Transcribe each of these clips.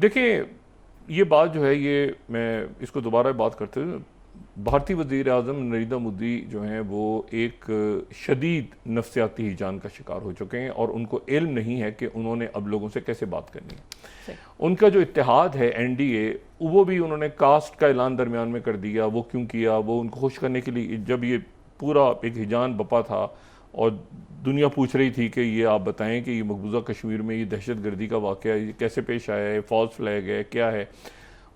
देखिए, ये बात जो है, ये मैं इसको दोबारा बात करते हुए, भारतीय वज़ीर आज़म नरेंद्र मोदी जो हैं वो एक शदीद नफ्सियाती हिजान का शिकार हो चुके हैं और उनको इल्म नहीं है कि उन्होंने अब लोगों से कैसे बात करनी है। उनका जो इत्तेहाद है एनडीए, वो भी उन्होंने कास्ट का ऐलान दरमियान में कर दिया। वो क्यों किया? वो उनको खुश करने के लिए, जब ये पूरा एक हिजान बपा था और दुनिया पूछ रही थी कि ये आप बताएं कि ये मकबूजा कश्मीर में ये दहशत गर्दी का वाक़या ये कैसे पेश आया है, फॉल्स फ्लैग है, क्या है,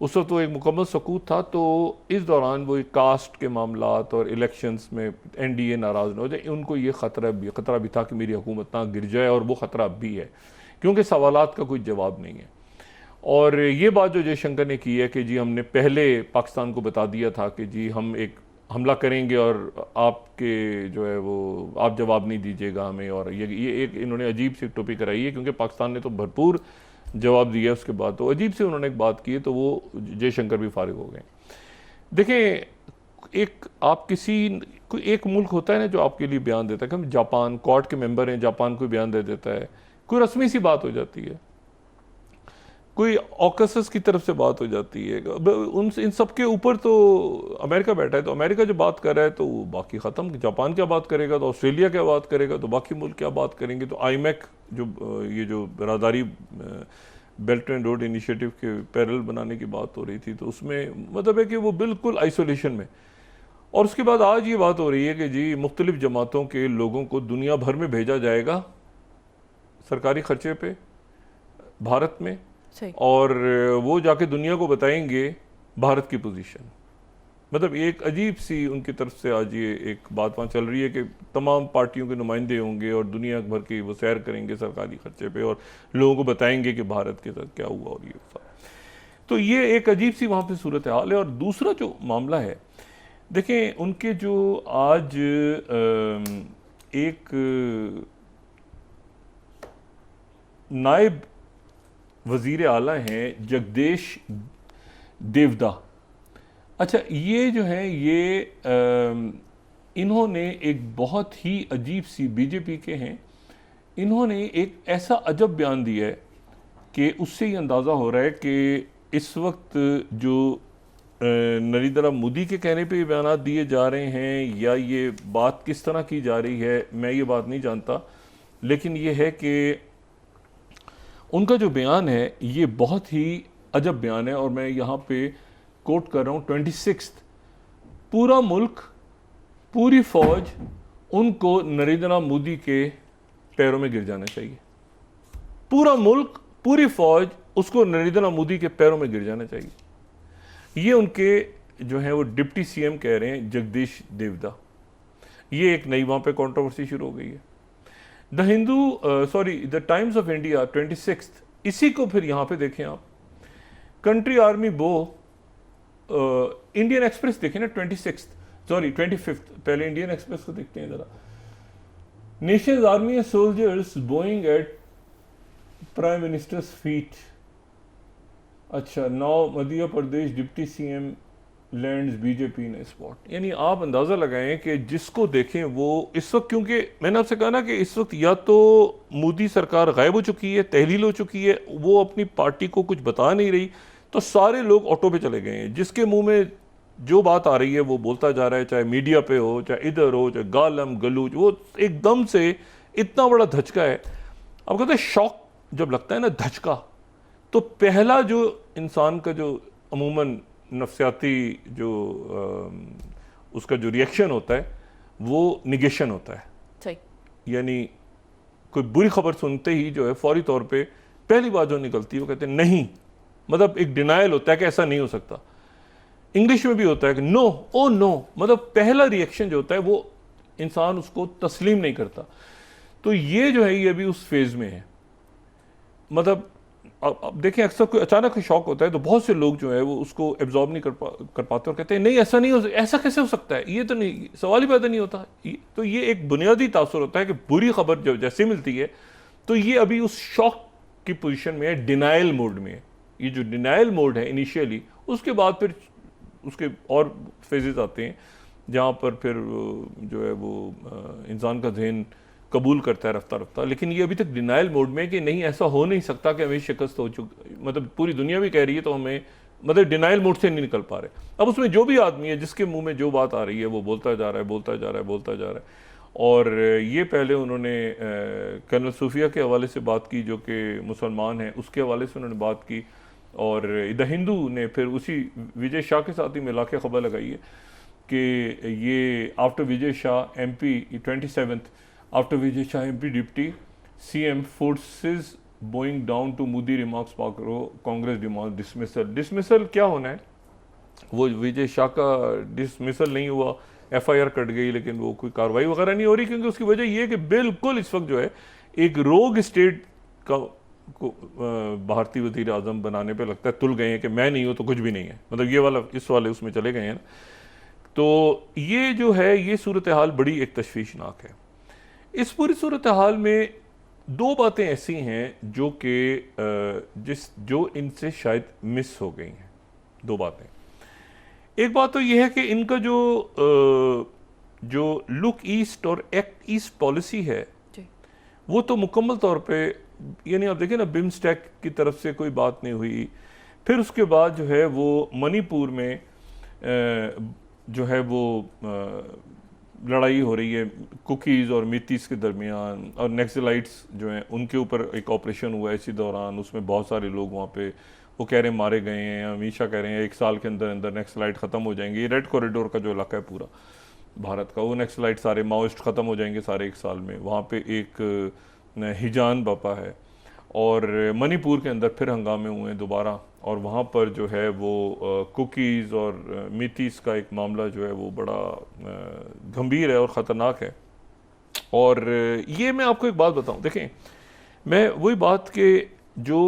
उस वक्त तो एक मुकम्मल सकूत था। तो इस दौरान वो कास्ट के मामलात और इलेक्शंस में एनडीए नाराज़ न हो जाए, उनको ये ख़तरा भी था कि मेरी हुकूमत ना गिर जाए, और वो ख़तरा अब भी है क्योंकि सवालात का कोई जवाब नहीं है। और ये बात जो जयशंकर ने की है कि जी हमने पहले पाकिस्तान को बता दिया था कि जी हम एक हमला करेंगे और आपके जो है वो आप जवाब नहीं दीजिएगा हमें, और ये एक इन्होंने अजीब सी टोपी कराई है क्योंकि पाकिस्तान ने तो भरपूर जवाब दिया उसके बाद। तो अजीब से उन्होंने एक बात की है, तो वो जयशंकर भी फारिग हो गए। देखें, एक आप कोई एक मुल्क होता है ना जो आपके लिए बयान देता है, कि हम जापान क्वाड के मेंबर हैं, जापान कोई बयान दे देता है, कोई रस्मी सी बात हो जाती है, कोई ऑकसस की तरफ से बात हो जाती है, उन इन सब के ऊपर तो अमेरिका बैठा है। तो अमेरिका जो बात कर रहा है तो बाकी ख़त्म। जापान क्या बात करेगा तो ऑस्ट्रेलिया क्या बात करेगा तो बाकी मुल्क क्या बात करेंगे। तो आईमैक जो ये जो राहदारी बेल्ट एंड रोड इनिशिएटिव के पैरेलल बनाने की बात हो रही थी, तो उसमें मतलब है कि वो बिल्कुल आइसोलेशन में। और उसके बाद आज ये बात हो रही है कि जी मुख्तलिफ जमातों के लोगों को दुनिया भर में भेजा जाएगा सरकारी खर्चे पे भारत में, और वो जाके दुनिया को बताएंगे भारत की पोजीशन। मतलब एक अजीब सी उनकी तरफ से आज ये एक बात वहाँ चल रही है कि तमाम पार्टियों के नुमाइंदे होंगे और दुनिया भर की वो सैर करेंगे सरकारी खर्चे पे और लोगों को बताएंगे कि भारत के साथ क्या हुआ और ये सब। तो ये एक अजीब सी वहाँ पे सूरत हाल है। और दूसरा जो मामला है, देखें उनके जो आज एक नायब वज़ीर आला हैं जगदेश देवदा। अच्छा, ये जो है ये इन्होंने एक बहुत ही अजीब सी, बीजेपी के हैं, इन्होंने एक ऐसा अजब बयान दिया है कि उससे ही अंदाज़ा हो रहा है कि इस वक्त जो नरेंद्र मोदी के कहने पे बयान दिए जा रहे हैं या ये बात किस तरह की जा रही है, मैं ये बात नहीं जानता। लेकिन ये है कि उनका जो बयान है ये बहुत ही अजब बयान है। और मैं यहाँ पे कोट कर रहा हूँ 26, पूरा मुल्क, पूरी फौज उनको नरेंद्र मोदी के पैरों में गिर जाना चाहिए। पूरा मुल्क, पूरी फौज उसको नरेंद्र मोदी के पैरों में गिर जाना चाहिए। ये उनके जो है वो डिप्टी सीएम कह रहे हैं, जगदीश देवदा। ये एक नई वहाँ पे कंट्रोवर्सी शुरू हो गई है। The Hindu, the times of India 26, इसी को फिर यहाँ पे देखें आप, कंट्री आर्मी बो, इंडियन एक्सप्रेस देखें ना 25, पहले इंडियन एक्सप्रेस को देखते हैं जरा। Nations army soldiers bowing at prime ministers feet. अच्छा, now Madhya Pradesh deputy CM lands BJP ने स्पॉट। यानी आप अंदाज़ा लगाएं कि जिसको देखें वो इस वक्त, क्योंकि मैंने आपसे कहा ना कि इस वक्त या तो मोदी सरकार गायब हो चुकी है, तहलील हो चुकी है, वो अपनी पार्टी को कुछ बता नहीं रही, तो सारे लोग ऑटो पे चले गए हैं। जिसके मुंह में जो बात आ रही है वो बोलता जा रहा है, चाहे मीडिया पे हो, चाहे इधर हो, चाहे गालम गलूच, वो एकदम से इतना बड़ा धचका है। अब कहते हैं शॉक जब लगता है ना, धचका, तो पहला जो इंसान का जो अमूमन नफ्सियाती जो उसका जो रिएक्शन होता है वो निगेशन होता है। सही। यानी कोई बुरी खबर सुनते ही जो है फौरी तौर पे पहली बात जो निकलती है वो कहते हैं नहीं, मतलब एक डिनायल होता है कि ऐसा नहीं हो सकता। इंग्लिश में भी होता है कि नो, ओ नो, मतलब पहला रिएक्शन जो होता है वो इंसान उसको तस्लीम नहीं करता। तो ये जो है ये अभी उस फेज में है। मतलब अब देखें, अक्सर कोई अचानक शॉक होता है तो बहुत से लोग जो है वो उसको एब्जॉर्ब नहीं कर पाते और कहते हैं नहीं ऐसा नहीं हो, ऐसा कैसे हो सकता है, ये तो नहीं, सवाल ही पैदा नहीं होता। तो ये एक बुनियादी तासुर होता है कि बुरी खबर जब जैसे मिलती है तो ये अभी उस शॉक की पोजीशन में है, डिनायल मोड में है। ये जो डिनायल मोड है इनिशियली, उसके बाद फिर उसके और फेजेस आते हैं जहाँ पर फिर जो है वो इंसान का जहन कबूल करता है रफ्ता रफ्ता, लेकिन ये अभी तक डिनाइल मोड में कि नहीं ऐसा हो नहीं सकता कि हमें शिकस्त हो चुकी, मतलब पूरी दुनिया भी कह रही है तो हमें, मतलब डिनाइल मोड से नहीं निकल पा रहे। अब उसमें जो भी आदमी है जिसके मुंह में जो बात आ रही है वो बोलता जा रहा है, बोलता जा रहा है, बोलता जा रहा है। और ये पहले उन्होंने कर्नल सूफिया के हवाले से बात की जो कि मुसलमान हैं, उसके हवाले से उन्होंने बात की, और द हिंदू ने फिर उसी विजय शाह के साथ ही मिला के खबर लगाई है कि ये after Vijay Shah MP 27th, after Vijay Shah MP deputy CM forces bowing down to Modi remarks पाकरो कांग्रेस डिमांड डिसमिसल। डिसमिसल क्या होना है, वो विजय शाह का डिसमिसल नहीं हुआ, FIR कट गई, लेकिन वो कोई कार्रवाई वगैरह नहीं हो रही, क्योंकि उसकी वजह ये है कि बिल्कुल इस वक्त जो है एक रोग स्टेट का को भारतीय वज़ीर आज़म बनाने पे लगता है तुल गए हैं कि मैं नहीं हूँ तो कुछ भी नहीं है, मतलब ये वाला इस वाले उसमें चले गए हैं ना। तो ये जो है ये सूरत हाल बड़ी एक तशवीशनाक है। इस पूरी सूरत हाल में दो बातें ऐसी हैं जो कि जो इनसे शायद मिस हो गई हैं। दो बातें, एक बात तो यह है कि इनका जो लुक ईस्ट और एक्ट ईस्ट पॉलिसी है वो तो मुकम्मल तौर पे, यानी आप देखें ना, बिम्स्टेक की तरफ से कोई बात नहीं हुई। फिर उसके बाद जो है वो मणिपुर में जो है वो लड़ाई हो रही है कुकीज़ और मितीस के दरमियान, और नक्सलाइट्स जो हैं उनके ऊपर एक ऑपरेशन हुआ है इसी दौरान, उसमें बहुत सारे लोग वहाँ पे वो कह रहे हैं मारे गए हैं। हमेशा कह रहे हैं 1 साल के अंदर अंदर नक्सलाइट ख़त्म हो जाएंगे। ये रेड कॉरिडोर का जो इलाका है पूरा भारत का, वो नक्सलाइट सारे माओइस्ट ख़त्म हो जाएंगे सारे 1 साल में। वहाँ पे एक हिजान बापा है, और मणिपुर के अंदर फिर हंगामे हुए हैं दोबारा, और वहाँ पर जो है वो कुकीज़ और मितीस का एक मामला जो है वो बड़ा गंभीर है और ख़तरनाक है। और ये मैं आपको एक बात बताऊँ, देखें मैं वही बात के जो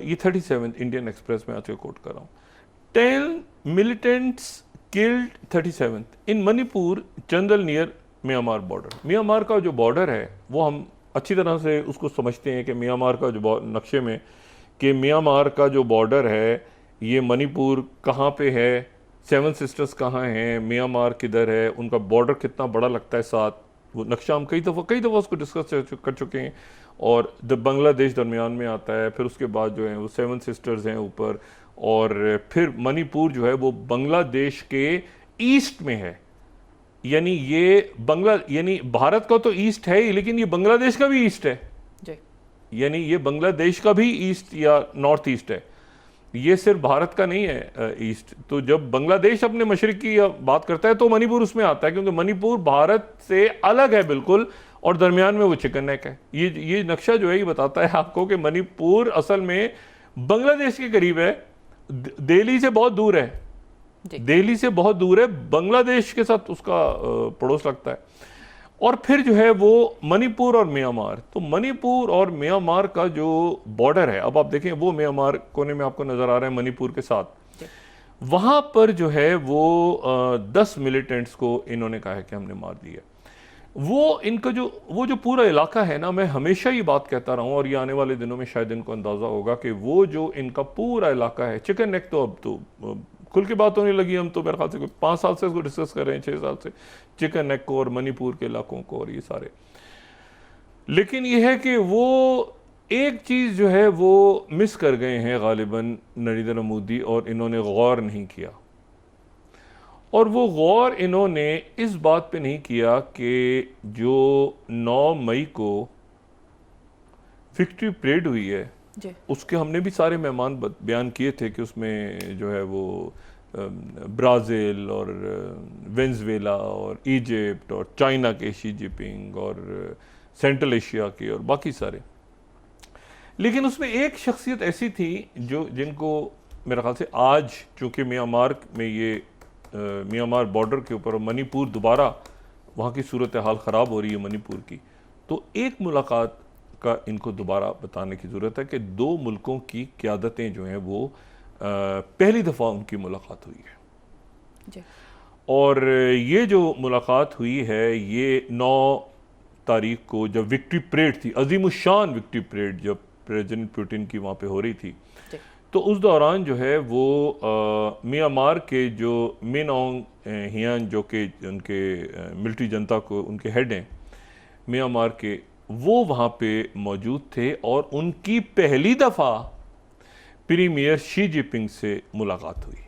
ये 37 इंडियन एक्सप्रेस में आके कोट कर रहा हूँ, 10 militants killed 37 in Manipur Chandel near Myanmar border. Myanmar का जो बॉर्डर है वो हम अच्छी तरह से उसको समझते हैं कि म्यांमार का जो नक्शे में कि म्यांमार का जो बॉर्डर है ये मणिपुर कहाँ पे है, 7 सिस्टर्स कहाँ हैं, म्यांमार किधर है, उनका बॉर्डर कितना बड़ा लगता है साथ, वो नक्शा हम कई दफ़ा उसको डिस्कस कर चुके हैं। और बांग्लादेश दरमियान में आता है, फिर उसके बाद जो है वो 7 सिस्टर्स हैं ऊपर, और फिर मणिपुर जो है वो बांग्लादेश के ईस्ट में है। यानी ये यानी भारत का तो ईस्ट है ही, लेकिन ये बांग्लादेश का भी ईस्ट है जी। यानी ये बांग्लादेश का भी ईस्ट या नॉर्थ ईस्ट है, ये सिर्फ भारत का नहीं है ईस्ट। तो जब बांग्लादेश अपने मशरिक की बात करता है तो मणिपुर उसमें आता है, क्योंकि मणिपुर भारत से अलग है बिल्कुल, और दरमियान में वो चिकन नेक है। ये नक्शा जो है ये बताता है आपको कि मणिपुर असल में बांग्लादेश के करीब है, दिल्ली से बहुत दूर है, दिल्ली से बहुत दूर है, बांग्लादेश के साथ उसका पड़ोस लगता है। और फिर जो है वो मणिपुर और म्यांमार, तो मणिपुर और म्यांमार का जो बॉर्डर है, अब आप देखें वो म्यांमार कोने में आपको नजर आ रहा है मणिपुर के साथ, वहां पर जो है वो 10 मिलिटेंट्स को इन्होंने कहा है कि हमने मार दिया। वो इनका वो जो पूरा इलाका है ना, मैं हमेशा ये बात कहता रहा हूँ, और ये आने वाले दिनों में शायद इनको अंदाजा होगा कि वो जो इनका पूरा इलाका है, चिकन नेक तो अब तो खुल के बात होने लगी, हम तो मेरे ख्याल से 5 साल से इसको डिस्कस कर रहे हैं, 6 साल से, चिकन नेक को और मणिपुर के इलाकों को और ये सारे। लेकिन ये है कि वो एक चीज़ जो है वो मिस कर गए हैं गालिबन नरेंद्र मोदी, और इन्होंने गौर नहीं किया। और वो गौर इन्होंने इस बात पे नहीं किया कि जो 9 मई को विक्ट्री परेड हुई है उसके हमने भी सारे मेहमान बयान किए थे कि उसमें जो है वो ब्राज़ील और वेनेज़ुएला और इजिप्ट और चाइना के शी जिनपिंग और सेंट्रल एशिया के और बाकी सारे, लेकिन उसमें एक शख्सियत ऐसी थी जिनको मेरे ख्याल से आज, चूँकि म्यांमार में ये म्यांमार बॉर्डर के ऊपर मणिपुर दोबारा वहाँ की सूरत हाल ख़राब हो रही है मणिपुर की, तो एक मुलाकात का इनको दोबारा बताने की ज़रूरत है कि 2 मुल्कों की क़यादतें जो हैं वो पहली दफ़ा उनकी मुलाकात हुई है जी। और ये जो मुलाकात हुई है ये 9 तारीख को जब विक्ट्री परेड थी, अज़ीमुश्शान विक्ट्री परेड जब प्रेसिडेंट पुतिन की वहाँ पे हो रही थी, तो उस दौरान जो है वो म्यांमार के जो मिन ऑन्ग ह्यान जो कि उनके मिलिट्री जनता को उनके हेड हैं, म्यांमार के, वो वहाँ पे मौजूद थे और उनकी पहली दफ़ा प्रीमियर शी जिनपिंग से मुलाकात हुई।